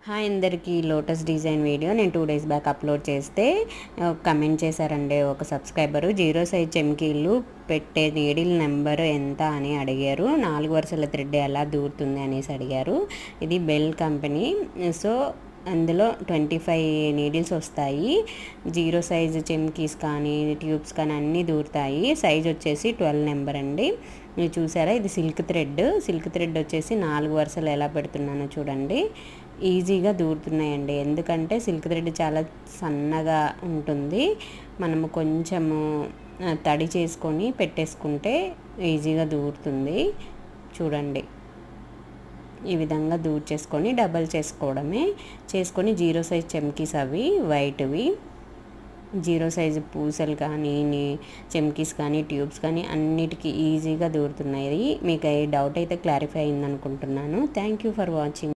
Hi అందరికీ lotus design video నేను 2 days back upload చేస్తే కమెంట్ చేశారండి ఒక సబ్స్క్రైబరు. 0 సైజ్ చెమ్కీలు పెట్టే నీడిల్ నెంబర్ ఎంత అని అడిగారు. 4 వరుసల థ్రెడ్ ఎలా దూరుతుంది అనేసి అడిగారు. ఇది బెల్ కంపెనీ. సో అందులో 25 నీడిల్స్ వస్తాయి. 0 సైజు చెమ్కీస్ కానీ ట్యూబ్స్ కానీ అన్నీ దూరుతాయి. సైజ్ వచ్చేసి 12 నెంబర్ అండి. మీరు చూసారా, ఇది సిల్క్ థ్రెడ్ వచ్చేసి 4 వరుసలు ఎలా పెడుతున్నానో చూడండి. ఈజీగా దూరుతున్నాయండి. ఎందుకంటే సిల్క్ థ్రెడ్ చాలా సన్నగా ఉంటుంది. మనము కొంచెము తడి చేసుకొని పెట్టేసుకుంటే ఈజీగా దూరుతుంది. చూడండి, ఈ విధంగా దూర్చేసుకొని డబల్ చేసుకోవడమే. చేసుకొని 0 సైజ్ చెమ్కీస్ అవి వైట్వి, 0 సైజు పూసలు కానీ చెమ్కీస్ కానీ ట్యూబ్స్ కానీ అన్నిటికీ ఈజీగా దూరుతున్నాయి. మీకు ఏ డౌట్ అయితే క్లారిఫై అయింది అనుకుంటున్నాను. Thank you for watching.